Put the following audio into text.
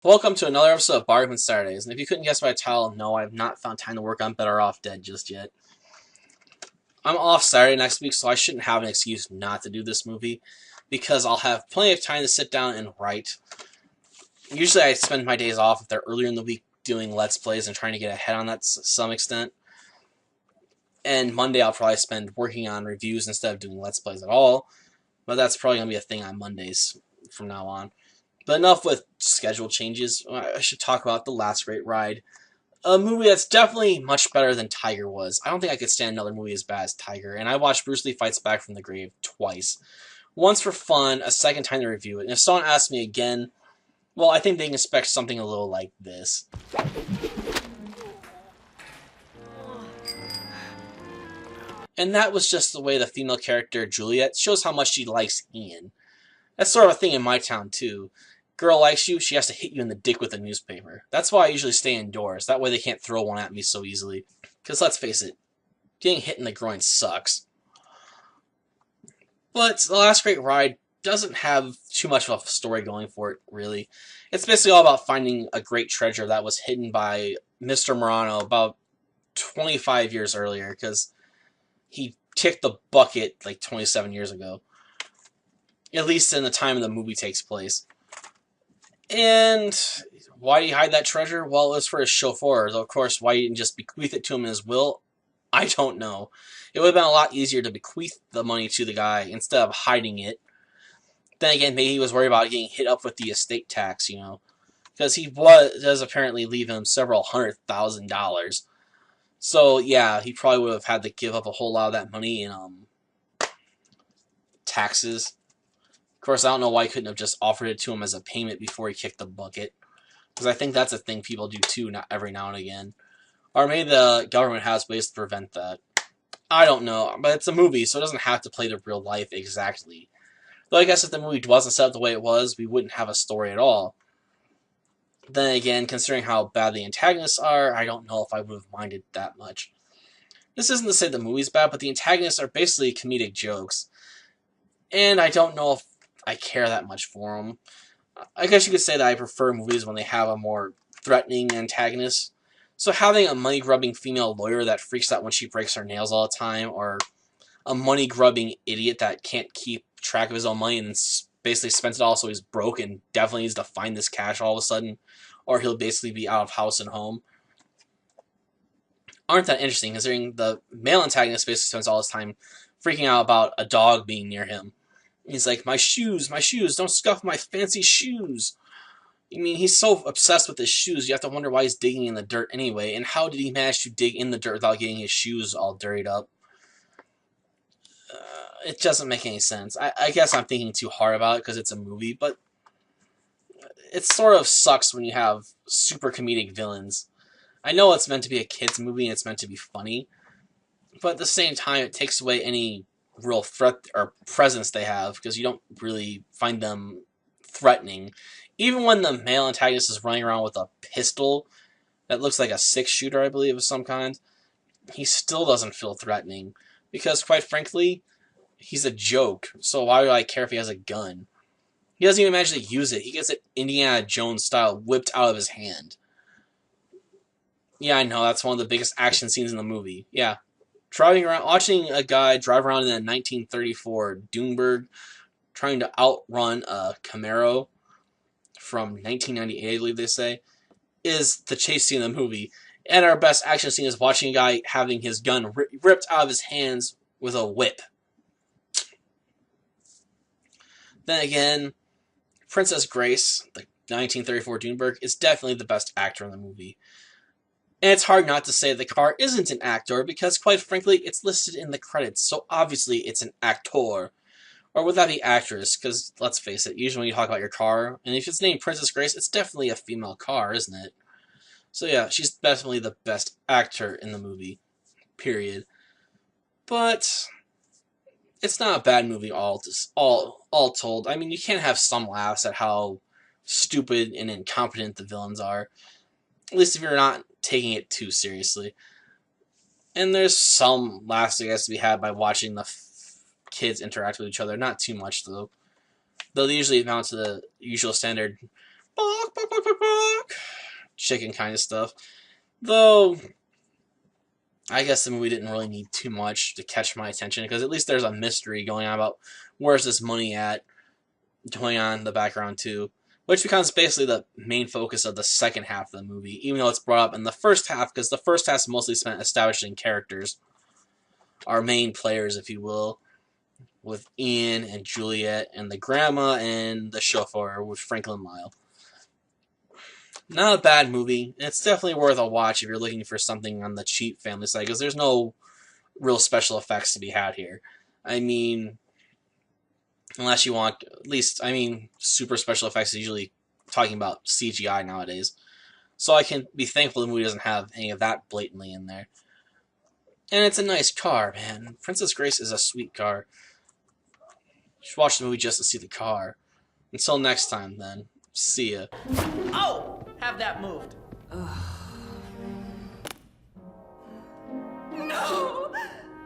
Welcome to another episode of Bargain Saturdays, and if you couldn't guess by the title, no, I have not found time to work on Better Off Dead just yet. I'm off Saturday next week, so I shouldn't have an excuse not to do this movie, because I'll have plenty of time to sit down and write. Usually I spend my days off if they're earlier in the week doing Let's Plays and trying to get ahead on that to some extent. And Monday I'll probably spend working on reviews instead of doing Let's Plays at all, but that's probably going to be a thing on Mondays from now on. But enough with schedule changes. I should talk about The Last Great Ride. A movie that's definitely much better than Tiger was. I don't think I could stand another movie as bad as Tiger, and I watched Bruce Lee Fights Back from the Grave twice. Once for fun, a second time to review it. And if someone asks me again, well, I think they can expect something a little like this. And that was just the way the female character, Juliet, shows how much she likes Ian. That's sort of a thing in my town, too. Girl likes you, she has to hit you in the dick with a newspaper. That's why I usually stay indoors. That way they can't throw one at me so easily. Because let's face it, getting hit in the groin sucks. But The Last Great Ride doesn't have too much of a story going for it, really. It's basically all about finding a great treasure that was hidden by Mr. Morano about 25 years earlier, because he kicked the bucket like 27 years ago. At least in the time the movie takes place. And why did he hide that treasure? Well, it was for his chauffeur. Though, of course, why he didn't just bequeath it to him in his will, I don't know. It would have been a lot easier to bequeath the money to the guy instead of hiding it. Then again, maybe he was worried about getting hit up with the estate tax, because he does apparently leave him several $100,000. So, yeah, he probably would have had to give up a whole lot of that money in taxes. Of course, I don't know why he couldn't have just offered it to him as a payment before he kicked the bucket. Because I think that's a thing people do too, not every now and again. Or maybe the government has ways to prevent that. I don't know, but it's a movie, so it doesn't have to play to real life exactly. Though I guess if the movie wasn't set up the way it was, we wouldn't have a story at all. Then again, considering how bad the antagonists are, I don't know if I would have minded that much. This isn't to say the movie's bad, but the antagonists are basically comedic jokes. And I don't know if I care that much for them. I guess you could say that I prefer movies when they have a more threatening antagonist. So having a money-grubbing female lawyer that freaks out when she breaks her nails all the time, or a money-grubbing idiot that can't keep track of his own money and basically spends it all so he's broke and definitely needs to find this cash all of a sudden, or he'll basically be out of house and home, aren't that interesting, considering the male antagonist basically spends all his time freaking out about a dog being near him. He's like, my shoes, don't scuff my fancy shoes. I mean, he's so obsessed with his shoes, you have to wonder why he's digging in the dirt anyway, and how did he manage to dig in the dirt without getting his shoes all dirtied up? It doesn't make any sense. I guess I'm thinking too hard about it because it's a movie, but it sort of sucks when you have super comedic villains. I know it's meant to be a kid's movie and it's meant to be funny, but at the same time, it takes away any real threat or presence they have, because you don't really find them threatening. Even when the male antagonist is running around with a pistol that looks like a six-shooter, I believe, of some kind, he still doesn't feel threatening, because quite frankly, he's a joke, so why do I care if he has a gun? He doesn't even manage to use it. He gets it Indiana Jones style whipped out of his hand. Yeah, I know, that's one of the biggest action scenes in the movie. Yeah. Driving around, watching a guy drive around in a 1934 Dunebird, trying to outrun a Camaro from 1998, I believe they say, is the chase scene in the movie. And our best action scene is watching a guy having his gun ripped out of his hands with a whip. Then again, Princess Grace, the 1934 Dunebird, is definitely the best actor in the movie. And it's hard not to say the car isn't an actor, because quite frankly, it's listed in the credits, so obviously it's an actor. Or would that be actress? Because, let's face it, usually when you talk about your car, and if it's named Princess Grace, it's definitely a female car, isn't it? So yeah, she's definitely the best actor in the movie. Period. But it's not a bad movie all told. I mean, you can have some laughs at how stupid and incompetent the villains are. At least if you're not taking it too seriously. And there's some laughs, I guess, to be had by watching the kids interact with each other. Not too much, though. They'll usually amount to the usual standard, bark, bark, bark, bark, chicken kind of stuff. Though, I guess the movie didn't really need too much to catch my attention, because at least there's a mystery going on about where's this money at going on in the background too, which becomes basically the main focus of the second half of the movie, even though it's brought up in the first half, because the first half's mostly spent establishing characters, our main players, if you will, with Ian and Juliet and the grandma and the chauffeur with Franklin Lyle. Not a bad movie. It's definitely worth a watch if you're looking for something on the cheap family side, because there's no real special effects to be had here. I mean, unless you want, at least, I mean, super special effects is usually talking about CGI nowadays. So I can be thankful the movie doesn't have any of that blatantly in there. And it's a nice car, man. Princess Grace is a sweet car. You should watch the movie just to see the car. Until next time, then. See ya. Oh! Have that moved. Ugh.